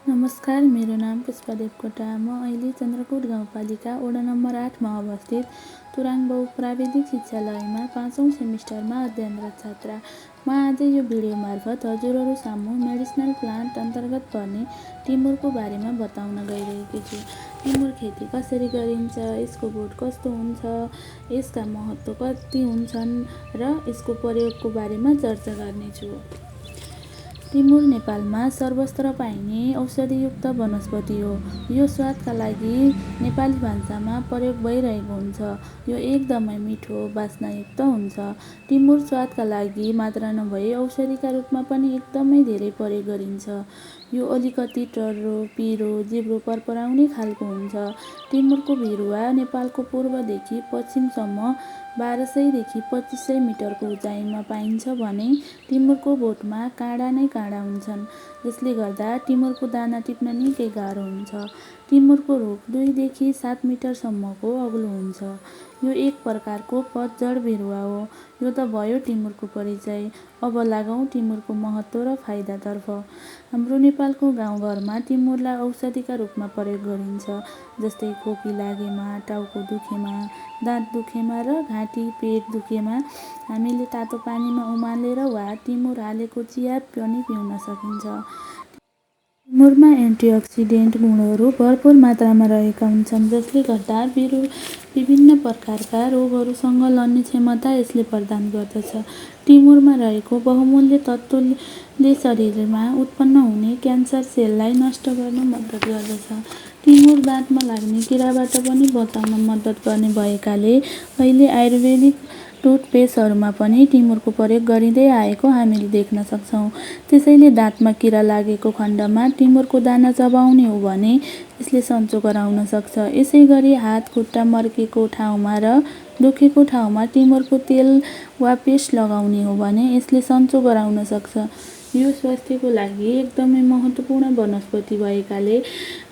नमस्कार, मेरो नाम पुष्पा देवकोटा। म अहिले चन्द्रकोट गाउँपालिका वडा नम्बर 8 मा अवस्थित तुराङ बहु प्राविधिक शिक्षालयमा 5औं सेमिस्टरमा अध्ययनरत छात्रा। म आज यो भिडियो मार्फत हजुरहरू सामु मेडिसिनल प्लान्ट अन्तर्गत पर्ने टिमुरको बारेमा बताउन गइरहेकी छु। टिमुर खेती कसरी गरिन्छ, यसको बोट कस्तो हुन्छ, यसका महत्त्व कति हुन्छन् र यसको प्रयोगको बारेमा चर्चा गर्नेछु। टिमुर नेपालमा सर्वत्र पाइने औषधियुक्त वनस्पति हो। यो स्वादका लागि नेपाली भान्सामा प्रयोग भइरहेको हुन्छ। यो एकदमै मिठो, वासनायुक्त हुन्छ। टिमुर स्वादका लागि मात्र नभई औषधिका रूपमा पनि एकदमै धेरै प्रयोग गरिन्छ। यो अलिकति टर्रो, पिरो, जिब्रो परपराउने खालको हुन्छ। टिमुरको बिरुवा नेपालको पूर्वदेखि पश्चिमसम्म 1200 देखि 2500 मिटरको उचाइमा पाइन्छ भने टिमुरको बोटमा काँडा नै काँडा हुन्छन्, जसले गर्दा टिमुरको दाना टिप्न निकै गाह्रो हुन्छ। टिमुरको रुख 2 देखि 7 मिटरसम्मको अग्लो हुन्छ। यो एक प्रकारको पतझड बिरुवा हो। यो त भयो टिमुरको परिचय। अब लागौँ टिमुरको महत्त्व र फाइदातर्फ। हाम्रो नेपालको गाउँघरमा टिमुरलाई औषधिका रूपमा प्रयोग गरिन्छ। जस्तै खोकी लागेमा, टाउको दुखेमा, दाँत दुखेमा र घाँटी पेट दुखेमा हामीले तातो पानीमा उमालेर वा टिमुर हालेको चिया पनि पिउन सकिन्छ। टिमुरमा एन्टिअक्सिडेन्ट गुणहरू भरपूर मात्रामा रहेका हुन्छन्, जसले गर्दा विभिन्न प्रकारका रोगहरूसँग लड्ने क्षमता यसले प्रदान गर्दछ। टिमुरमा रहेको बहुमूल्य तत्त्वले शरीरमा उत्पन्न हुने क्यान्सर सेललाई नष्ट गर्न मद्दत गर्दछ। टिमुर दाँतमा लाग्ने किराबाट पनि बचाउन मद्दत गर्ने भएकाले अहिले आयुर्वेदिक टुथपेस्टहरूमा पनि टिमुरको प्रयोग गरिँदै आएको हामीले देख्न सक्छौँ। त्यसैले दाँतमा किरा लागेको खण्डमा टिमुरको दाना चबाउने हो भने यसले सन्चो गराउन सक्छ। यसैगरी हात खुट्टा मर्केको ठाउँमा र दुखेको ठाउँमा टिमुरको तेल वा पेस्ट लगाउने हो भने यसले सन्चो गराउन सक्छ। यो स्वास्थ्यको लागि एकदमै महत्त्वपूर्ण वनस्पति भएकाले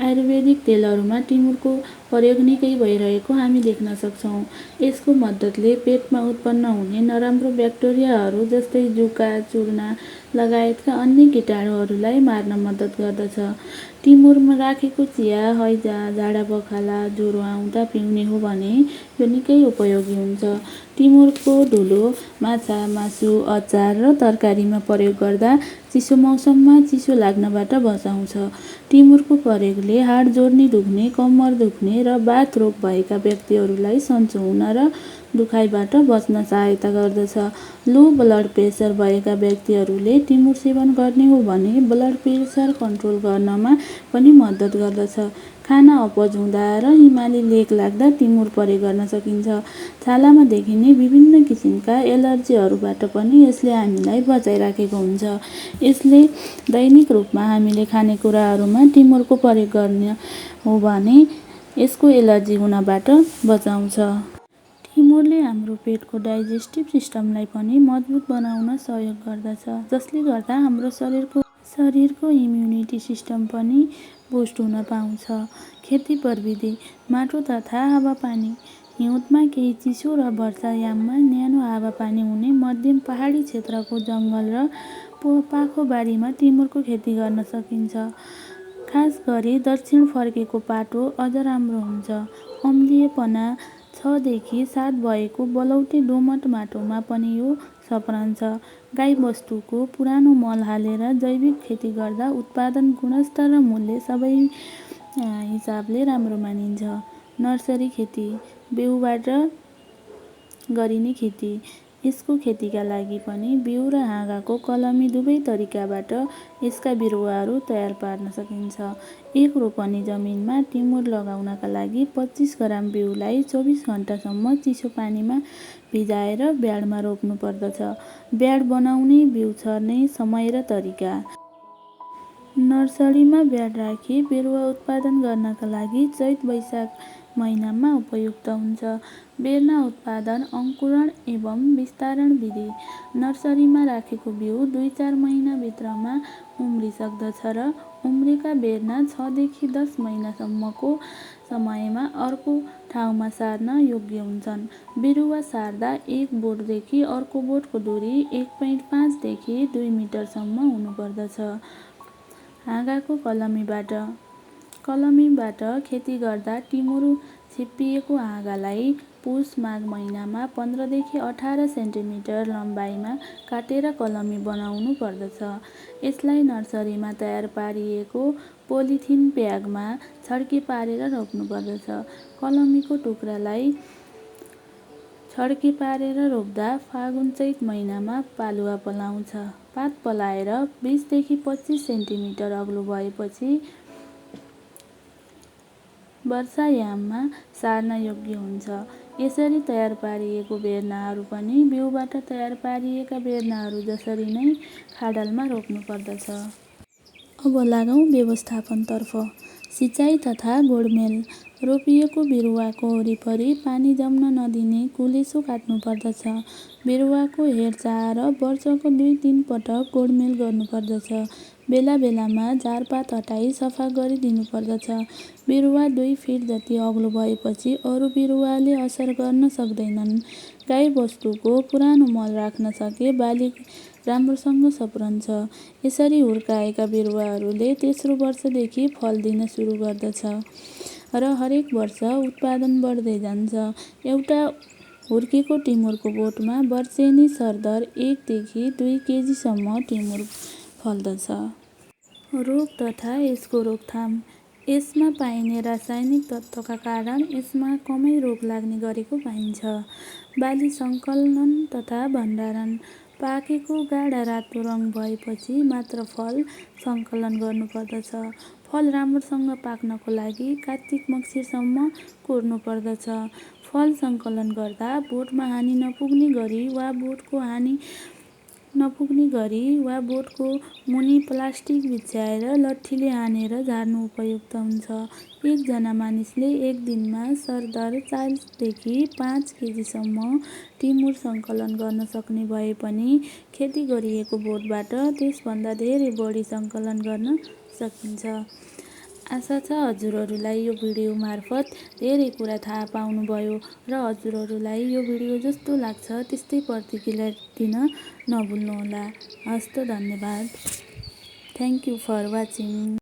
आयुर्वेदिक तेलहरूमा टिमुरको प्रयोग निकै भइरहेको हामी देख्न सक्छौँ। यसको मद्दतले पेटमा उत्पन्न हुने नराम्रो ब्याक्टेरियाहरू जस्तै जुका, चूर्णा लगायतका अन्य कीटाणुहरूलाई मार्न मद्दत गर्दछ। टिमुरमा राखेको चिया हैजा, झाडापखाला, ज्वरो आउँदा पिउने हो भने यो निकै उपयोगी हुन्छ। टिमुरको धुलो माछा, मासु, अचार र तरकारीमा प्रयोग गर्दा चिसो मौसममा चिसो लाग्नबाट बचाउँछ। टिमुरको प्रयोगले हाड जोड्नी दुख्ने, कम्मर दुख्ने र वात रोग भएका व्यक्तिहरूलाई सन्चो हुन र दुखाइबाट बच्न सहायता गर्दछ। लो ब्लड प्रेसर भएका व्यक्तिहरूले टिमुर सेवन गर्ने हो भने ब्लड प्रेसर कन्ट्रोल गर्नमा पनि मद्दत गर्दछ। खाना अपच हुँदा र हिमाली लेक लाग्दा टिमुर प्रयोग गर्न सकिन्छ। छालामा देखिने विभिन्न किसिमका एलर्जीहरूबाट पनि यसले हामीलाई बचाइराखेको हुन्छ। यसले दैनिक रूपमा हामीले खानेकुराहरूमा टिमुरको प्रयोग गर्ने हो भने यसको एलर्जी हुनबाट बचाउँछ। टिमुरले हाम्रो पेटको डाइजेस्टिभ सिस्टमलाई पनि मजबुत बनाउन सहयोग गर्दछ, जसले गर्दा हाम्रो शरीरको इम्युनिटी सिस्टम पनि बुस्ट हुन पाउँछ। खेती प्रविधि, माटो तथा हावापानी। हिउँदमा केही चिसो र वर्षायाममा न्यानो हावापानी हुने मध्यम पहाडी क्षेत्रको जङ्गल र पाखो बारीमा टिमुरको खेती गर्न सकिन्छ। खास गरी दक्षिण फर्केको पाटो अझ राम्रो हुन्छ। अम्लीयपना 6 देखि 7 भएको बलौटे दोमट माटोमा पनि यो सप्रन्छ। गाईबस्तुको पुरानो मल हालेर जैविक खेती गर्दा उत्पादन, गुणस्तर र मूल्य सबै हिसाबले राम्रो मानिन्छ। नर्सरी खेती, बिउबाट गरिने खेती। यसको खेतीका लागि पनि बिउ र हाँगाको कलमी दुवै तरिकाबाट यसका बिरुवाहरू तयार पार्न सकिन्छ। एक रोपनी जमिनमा टिमुर लगाउनका लागि 25 ग्राम बिउलाई 24 घण्टासम्म चिसो पानीमा भिजाएर ब्याडमा रोप्नु पर्दछ। ब्याड बनाउने, बिउ छर्ने समय र तरिका। नर्सरीमा ब्याड राखी बिरुवा उत्पादन गर्नका लागि चैत-वैशाख महिनामा उपयुक्त हुन्छ। बेर्ना उत्पादन, अंकुरण एवं विस्तारण विधि। नर्सरीमा राखेको बिउ 2-4 महिनाभित्रमा उम्रिसक्दछ र उम्रेका बेर्ना 6 देखि 10 महिनासम्मको समयमा अर्को ठाउँमा सार्न योग्य हुन्छन्। बिरुवा सार्दा एक बोटदेखि अर्को बोटको दूरी 1.5 देखि 2 मिटरसम्म हुनुपर्दछ। हाँगाको कलमीबाट खेती गर्दा टिमुर छिप्पिएको हाँगालाई पुस माघ महिनामा 15 देखि 18 सेन्टिमिटर लम्बाइमा काटेर कलमी बनाउनु पर्दछ। यसलाई नर्सरीमा तयार पारिएको पोलिथिन ब्यागमा छड्के पारेर रोप्नु पर्दछ। कलमीको टुक्रालाई छड्के पारेर रोप्दा फागुन चैत महिनामा पालुवा पलाउँछ। पात पलाएर 20 देखि 25 सेन्टिमिटर अग्लो भएपछि वर्षायाममा सार्न योग्य हुन्छ। यसरी तयार पारिएको बेर्नाहरू पनि बिउबाट तयार पारिएका बेर्नाहरू जसरी नै खाडलमा रोप्नु पर्दछ। अब लागौँ व्यवस्थापनतर्फ। सिँचाइ तथा गोडमेल। रोपिएको बिरुवाको वरिपरि पानी जम्न नदिने कुलेसो काट्नु पर्दछ। बिरुवाको हेरचाह र वर्षको 2-3 पटक गोडमेल गर्नु पर्दछ। बेला बेलामा झारपात हटाई सफा गरिदिनु पर्दछ। बिरुवा 2 फिट जति अग्लो भएपछि अरू बिरुवाले असर गर्न सक्दैनन्। गाईबस्तुको पुरानो मल राख्न सके बाली राम्रोसँग सप्रन्छ। यसरी हुर्काएका बिरुवाहरूले तेस्रो वर्षदेखि फल दिन सुरु गर्दछ र हरेक वर्ष उत्पादन बढ्दै जान्छ। एउटा हुर्केको टिमुरको बोटमा वर्षेनी सरदर 1 देखि 2 केजीसम्म टिमुर फल्दछ। रोग तथा यसको रोकथाम। यसमा पाइने रासायनिक तत्त्वका कारण यसमा कमै रोग लाग्ने गरेको पाइन्छ। बाली सङ्कलन तथा भण्डारण। पाकेको गाढा रातो रङ भएपछि मात्र फल सङ्कलन गर्नुपर्दछ। फल राम्रोसँग पाक्नको लागि कार्तिक मङ्सिरसम्म कुर्नु पर्दछ। फल सङ्कलन गर्दा बोटमा हानि नपुग्ने गरी वा बोटको मुनि प्लास्टिक बिछ्याएर लट्ठीले हानेर झार्नु उपयुक्त हुन्छ। एकजना मानिसले एक दिनमा सरदर 4 देखि 5 केजीसम्म टिमुर सङ्कलन गर्न सक्ने भए पनि खेती गरिएको बोटबाट त्यसभन्दा धेरै बढी सङ्कलन गर्न सकिन्छ। आशा छ हजुरहरूलाई यो भिडियो मार्फत धेरै कुरा थाहा पाउनुभयो र हजुरहरूलाई यो भिडियो जस्तो लाग्छ त्यस्तै प्रतिक्रिया दिन नभुल्नुहोला। हस्त धन्यवाद। Thank you for watching.